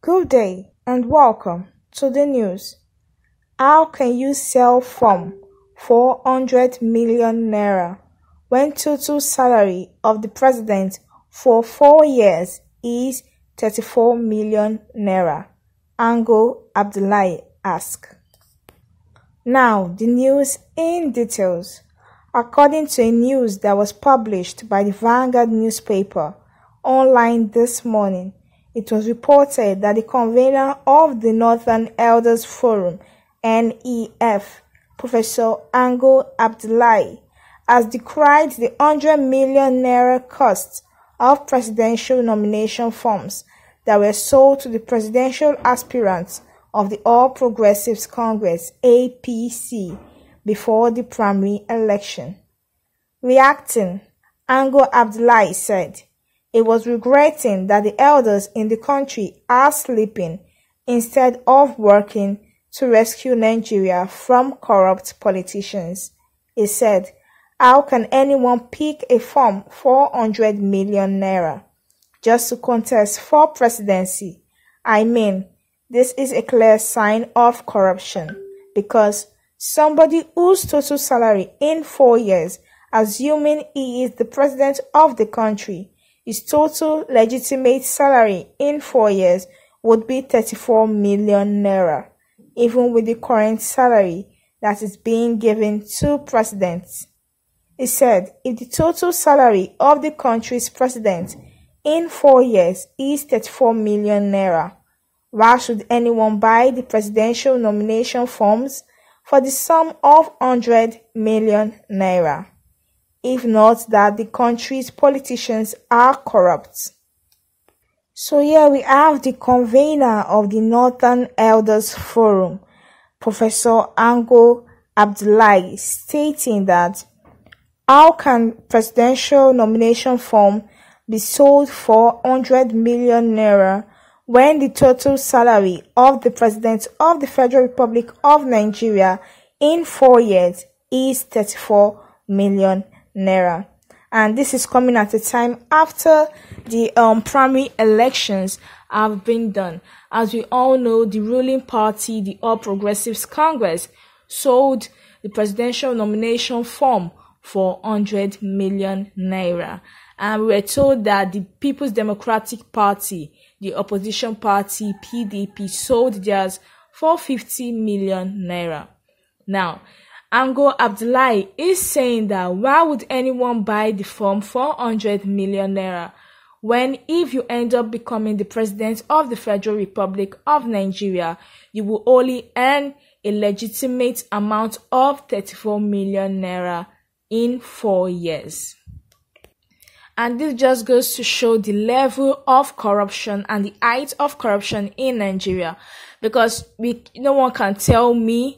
Good day and welcome to the news. How can you sell from 400 million naira when total salary of the president for 4 years is 34 million naira? Ango Abdullahi asked. Now the news in details. According to a news that was published by the Vanguard newspaper online this morning, it was reported that the convener of the Northern Elders Forum, NEF, Professor Ango Abdullahi, has decried the 100 million naira cost of presidential nomination forms that were sold to the presidential aspirants of the All Progressives Congress (APC) before the primary election. Reacting, Ango Abdullahi said it was regretting that the elders in the country are sleeping instead of working to rescue Nigeria from corrupt politicians. He said, "How can anyone pick a form 400 million naira just to contest for presidency? I mean, this is a clear sign of corruption because somebody whose total salary in 4 years, assuming he is the president of the country, his total legitimate salary in 4 years would be 34 million naira, even with the current salary that is being given to presidents." He said, if the total salary of the country's president in 4 years is 34 million naira, why should anyone buy the presidential nomination forms for the sum of 100 million naira? If not that the country's politicians are corrupt. So here we have the convener of the Northern Elders Forum, Professor Ango Abdullahi, stating that how can presidential nomination form be sold for 100 million naira when the total salary of the President of the Federal Republic of Nigeria in 4 years is 34 million naira? And this is coming at a time after the primary elections have been done. As we all know, the ruling party, the All Progressives Congress, sold the presidential nomination form for 100 million naira. And we were told that the People's Democratic Party, the opposition party PDP, sold theirs for 50 million naira. Now, Ango Abdullahi is saying that why would anyone buy the form for 100 million naira when if you end up becoming the president of the Federal Republic of Nigeria, you will only earn a legitimate amount of 34 million naira in 4 years. And this just goes to show the level of corruption and the height of corruption in Nigeria, because no one can tell me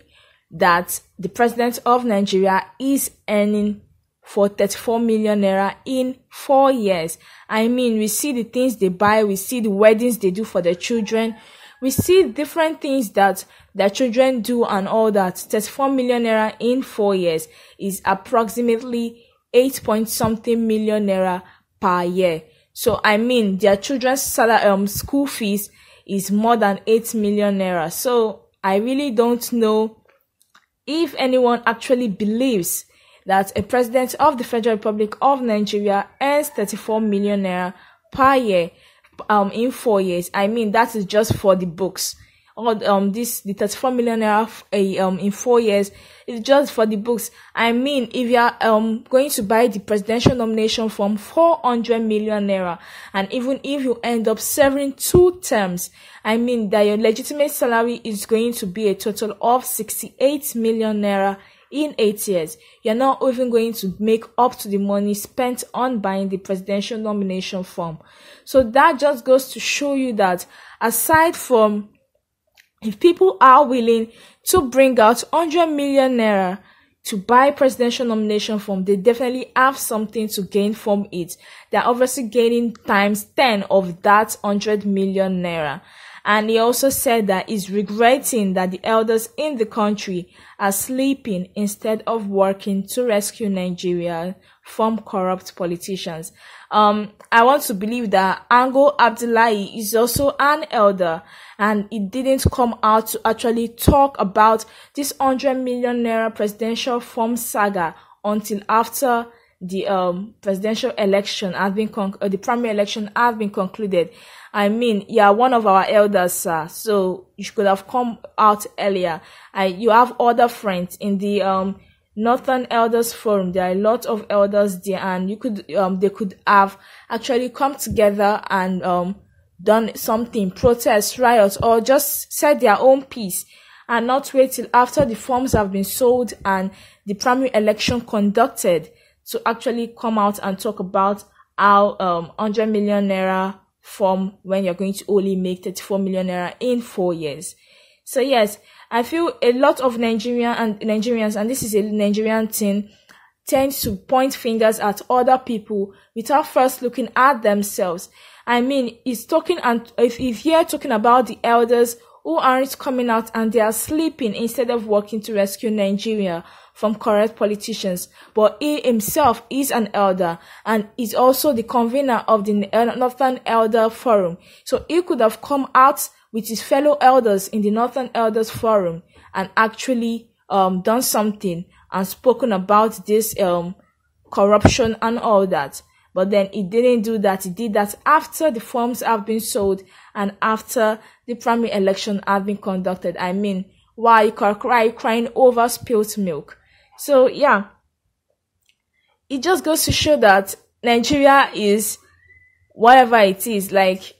that the president of Nigeria is earning for 34 million naira in 4 years. I mean, we see the things they buy, we see the weddings they do for their children, we see different things that their children do and all that. 34 million naira in 4 years is approximately 8-point-something million naira per year. So I mean, their children's school fees is more than 8 million naira. So I really don't know if anyone actually believes that a president of the Federal Republic of Nigeria earns 34 million naira per year in 4 years. I mean, that is just for the books. Or the 34 million naira in 4 years is just for the books. I mean, if you are going to buy the presidential nomination form 400 million naira, and even if you end up serving 2 terms, I mean that your legitimate salary is going to be a total of 68 million naira in 8 years. You're not even going to make up to the money spent on buying the presidential nomination form. So that just goes to show you that aside from, if people are willing to bring out 100 million naira to buy presidential nomination form, they definitely have something to gain from it. They're obviously gaining times 10 of that 100 million naira. And he also said that he's regretting that the elders in the country are sleeping instead of working to rescue Nigeria from corrupt politicians. I want to believe that Ango Abdullahi is also an elder, and he didn't come out to actually talk about this 100 million naira presidential form saga until after the presidential election has been the primary election has been concluded. I mean, you are one of our elders, sir, so you could have come out earlier. You have other friends in the Northern Elders Forum. There are a lot of elders there, and you could they could have actually come together and done something, protest, riots, or just said their own piece, and not wait till after the forms have been sold and the primary election conducted to actually come out and talk about how 100 million naira form when you're going to only make 34 million naira in 4 years. So yes, I feel a lot of Nigerians, and this is a Nigerian thing, tend to point fingers at other people without first looking at themselves. I mean, he's talking, and if you're talking about the elders who aren't coming out and they are sleeping instead of working to rescue Nigeria from corrupt politicians, but he himself is an elder and is also the convener of the Northern Elder Forum. So he could have come out with his fellow elders in the Northern Elders Forum and actually done something and spoken about this corruption and all that. But then he didn't do that. He did that after the forms have been sold and after the primary election have been conducted. I mean, why you crying over spilled milk? So yeah, it just goes to show that Nigeria is whatever it is. Like,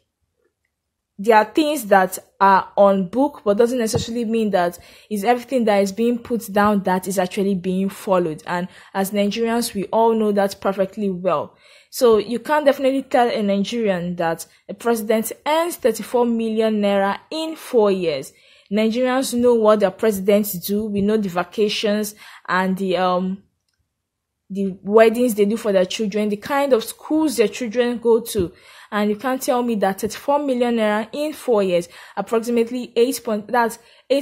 there are things that are on book, but doesn't necessarily mean that is everything that is being put down that is actually being followed. And as Nigerians, we all know that perfectly well. So you can't definitely tell a Nigerian that a president earns 34 million naira in 4 years. Nigerians know what their presidents do. We know the vacations and the weddings they do for their children, the kind of schools their children go to. And you can't tell me that 34 million naira in 4 years, approximately 8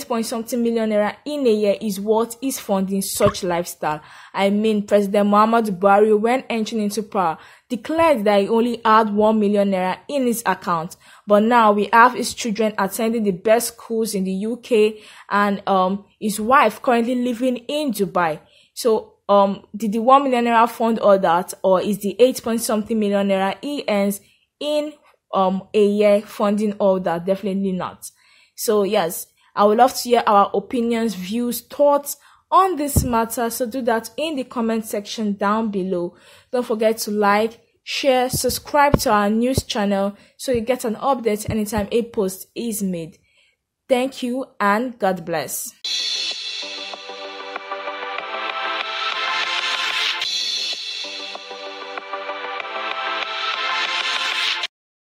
point something million naira in a year, is what is funding such lifestyle. I mean, President Muhammadu Buhari, when entering into power, declared that he only had 1 million naira in his account. But now we have his children attending the best schools in the UK, and his wife currently living in Dubai. So did the 1 million naira fund all that, or is the 8 point something million naira he earns in a year funding all that? Definitely not. So yes, I would love to hear our opinions, views, thoughts on this matter. So do that in the comment section down below. Don't forget to like, share, subscribe to our news channel so you get an update anytime a post is made. Thank you and God bless.